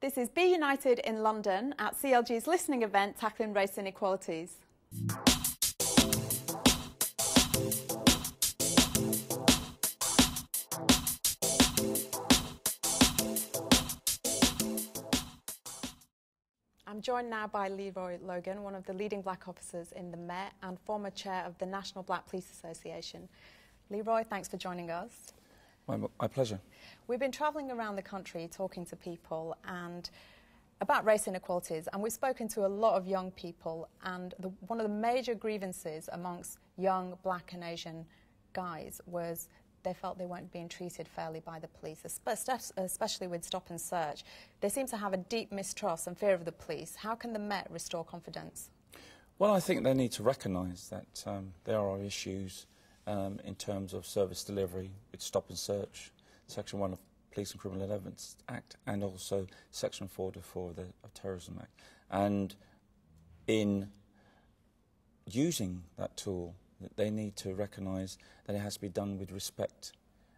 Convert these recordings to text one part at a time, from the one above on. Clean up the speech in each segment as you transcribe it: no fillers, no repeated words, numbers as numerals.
This is Be United in London at CLG's listening event tackling race inequalities. I'm joined now by Leroy Logan, one of the leading black officers in the Met and former chair of the National Black Police Association. Leroy, thanks for joining us. My pleasure. We've been travelling around the country talking to people and about race inequalities, and we've spoken to a lot of young people, and one of the major grievances amongst young black and Asian guys was they felt they weren't being treated fairly by the police, especially with stop and search. They seem to have a deep mistrust and fear of the police. How can the Met restore confidence? Well, I think they need to recognise that there are issues in terms of service delivery with stop and search, Section 1 of Police and Criminal Evidence Act, and also Section 424 of the Terrorism Act. And in using that tool, they need to recognise that it has to be done with respect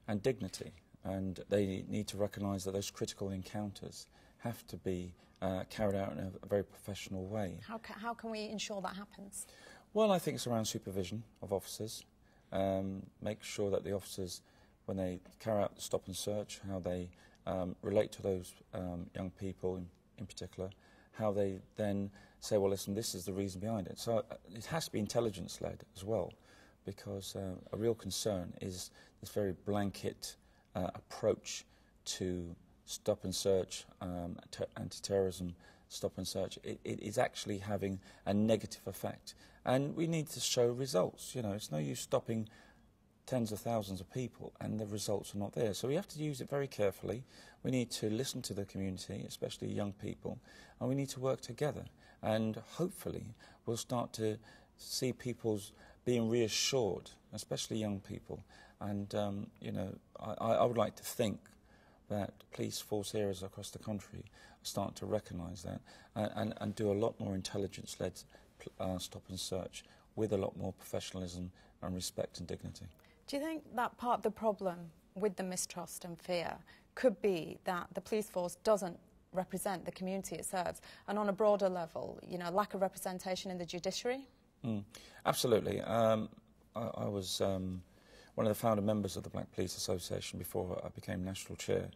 and dignity, and they need to recognise that those critical encounters have to be carried out in a very professional way. How can we ensure that happens? Well, I think it's around supervision of officers. Make sure that the officers, when they carry out the stop and search, how they relate to those young people in particular, how they then say, well, listen, this is the reason behind it. So it has to be intelligence-led as well, because a real concern is this very blanket approach to stop and search, anti-terrorism stop and search. It is actually having a negative effect. And we need to show results. You know, it's no use stopping tens of thousands of people and the results are not there. So we have to use it very carefully. We need to listen to the community, especially young people, and we need to work together. And hopefully we'll start to see people's being reassured, especially young people. And, you know, I would like to think that police force areas across the country are starting to recognise that and do a lot more intelligence-led stop and search with a lot more professionalism and respect and dignity. Do you think that part of the problem with the mistrust and fear could be that the police force doesn't represent the community it serves, and on a broader level, you know, lack of representation in the judiciary? Absolutely. I was one of the founder members of the Black Police Association before I became national chair,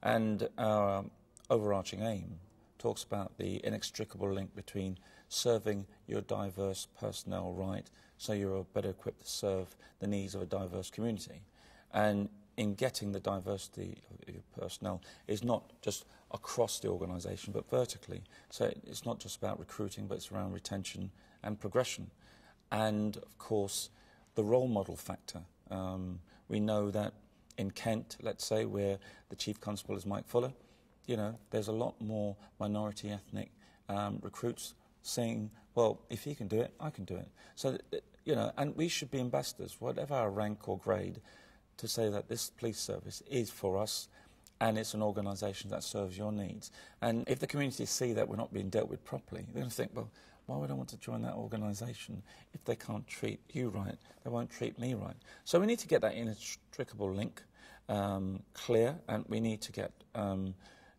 and our overarching aim talks about the inextricable link between serving your diverse personnel right so you're better equipped to serve the needs of a diverse community. And in getting the diversity of your personnel is not just across the organisation but vertically. So it's not just about recruiting, but it's around retention and progression. And of course the role model factor. We know that in Kent, let's say, where the chief constable is Mike Fuller, you know, there's a lot more minority ethnic recruits saying, well, if he can do it, I can do it. So, you know, and we should be ambassadors, whatever our rank or grade, to say that this police service is for us and it's an organisation that serves your needs. And if the community see that we're not being dealt with properly, they're going to think, well, why would I want to join that organisation if they can't treat you right? They won't treat me right. So we need to get that inextricable link clear, and we need to get,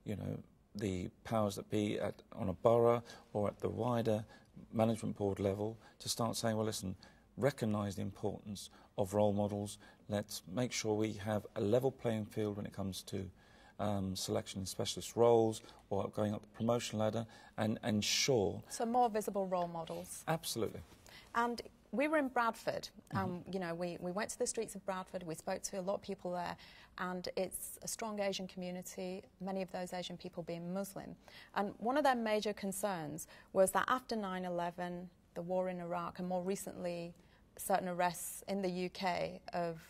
you know, the powers that be on a borough or at the wider management board level to start saying, well, listen, recognise the importance of role models. Let's make sure we have a level playing field when it comes to selection in specialist roles or going up the promotion ladder, and ensure... So more visible role models. Absolutely. And we were in Bradford. You know, we went to the streets of Bradford, we spoke to a lot of people there, and it's a strong Asian community, many of those Asian people being Muslim. And one of their major concerns was that after 9/11, the war in Iraq, and more recently certain arrests in the UK of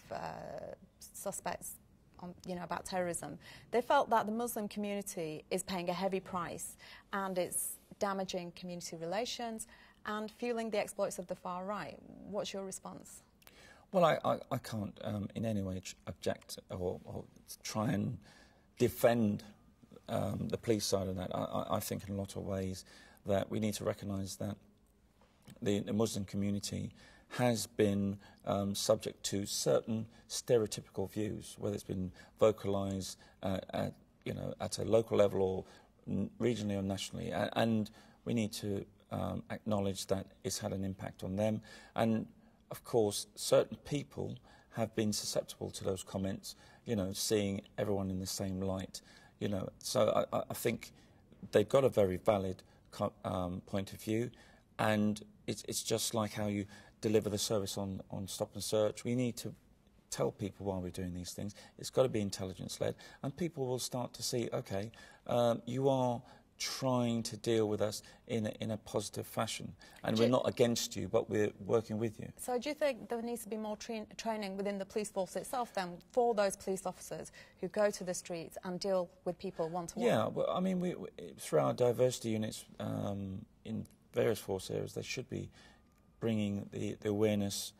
suspects you know, about terrorism, they felt that the Muslim community is paying a heavy price and it's damaging community relations and fueling the exploits of the far right. What's your response? Well, I can't in any way object or try and defend the police side of that. I think in a lot of ways that we need to recognise that the Muslim community has been subject to certain stereotypical views, whether it's been vocalised at a local level or regionally or nationally, and we need to acknowledge that it's had an impact on them. And of course, certain people have been susceptible to those comments, you know, seeing everyone in the same light, you know. So I think they've got a very valid point of view, and it's just like how you deliver the service on stop and search. We need to tell people why we're doing these things. It's got to be intelligence-led, and people will start to see, okay, you are trying to deal with us in a positive fashion, and we're not against you, but we're working with you. So do you think there needs to be more training within the police force itself then for those police officers who go to the streets and deal with people one-to-one? Yeah, well, I mean, we through our diversity units in various force areas, they should be bringing the awareness,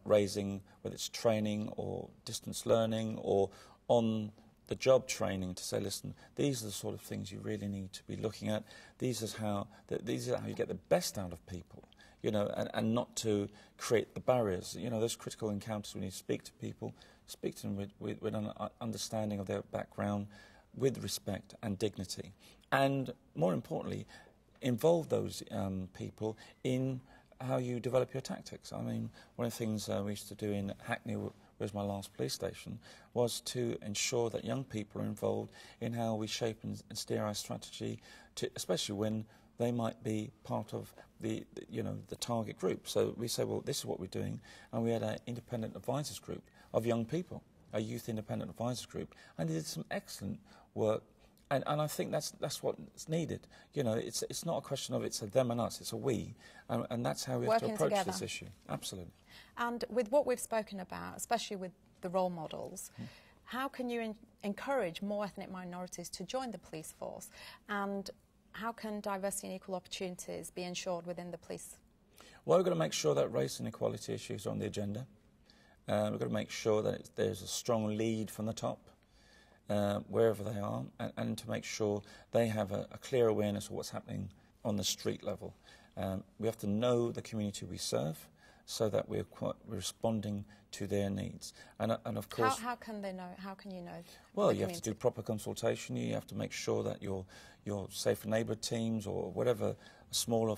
raising, whether it's training or distance learning or on the job training, to say, listen, these are the sort of things you really need to be looking at. These are how you get the best out of people, you know, and not to create the barriers. You know, those critical encounters, when you speak to people, speak to them with an understanding of their background, with respect and dignity. And more importantly, involve those people in how you develop your tactics. I mean, one of the things we used to do in Hackney, was my last police station, was to ensure that young people are involved in how we shape and steer our strategy, especially when they might be part of the target group. So we say, well, this is what we're doing, and we had an independent advisors group of young people, a youth independent advisors group, and they did some excellent work. And I think that's what's needed. You know, it's not a question of it's a them and us, it's a we, and that's how we have to approach this issue. Absolutely. And with what we've spoken about, especially with the role models, how can you encourage more ethnic minorities to join the police force? And how can diversity and equal opportunities be ensured within the police? Well, we've got to make sure that race and equality issues are on the agenda. We've got to make sure that there's a strong lead from the top, wherever they are, and to make sure they have a clear awareness of what's happening on the street level. We have to know the community we serve, so that we're responding to their needs. And of course... How can they know? How can you know? Well, you have to do proper consultation. You have to make sure that your safer neighbourhood teams or whatever smaller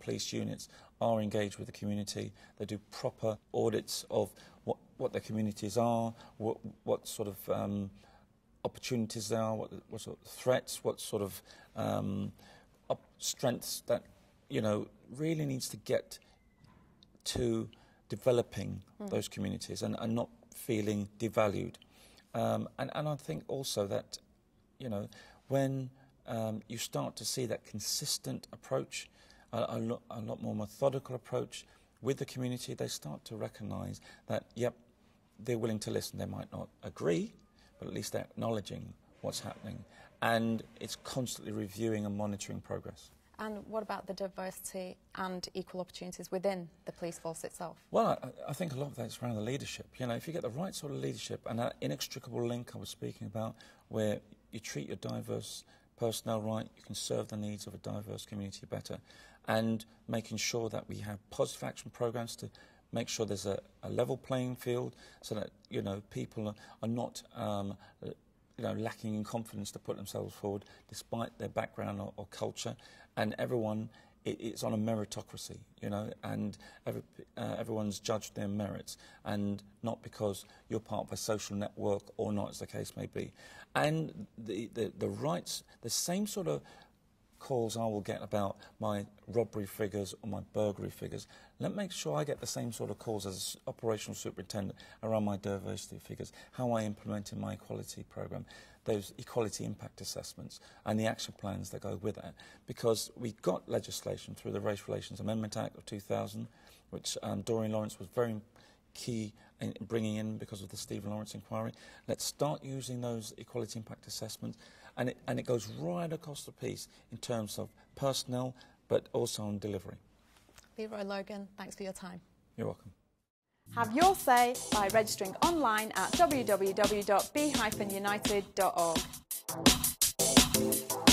police units are engaged with the community. They do proper audits of what their communities are, what sort of opportunities there are, what sort of threats, what sort of strengths that, you know, really needs to get to developing those communities and not feeling devalued. And I think also that, you know, when you start to see that consistent approach, a lot more methodical approach with the community, they start to recognise that, yep, they're willing to listen. They might not agree, but at least they're acknowledging what's happening. And it's constantly reviewing and monitoring progress. And what about the diversity and equal opportunities within the police force itself? Well, I think a lot of that's around the leadership. You know, if you get the right sort of leadership and that inextricable link I was speaking about, where you treat your diverse personnel right, you can serve the needs of a diverse community better, and making sure that we have positive action programs to make sure there's a level playing field, so that, you know, people are not you know, lacking in confidence to put themselves forward despite their background or culture, and everyone, it's on a meritocracy, you know, and everyone's judged their merits, and not because you're part of a social network or not, as the case may be. And the rights, the same sort of calls I will get about my robbery figures or my burglary figures, let me make sure I get the same sort of calls as operational superintendent around my diversity figures, how I implement in my equality programme, those equality impact assessments and the action plans that go with that. Because we got legislation through the Race Relations Amendment Act of 2000, which Doreen Lawrence was very key in bringing in because of the Stephen Lawrence inquiry. Let's start using those equality impact assessments, and it goes right across the piece in terms of personnel, but also on delivery. Leroy Logan, thanks for your time. You're welcome. Have your say by registering online at www.b-united.org.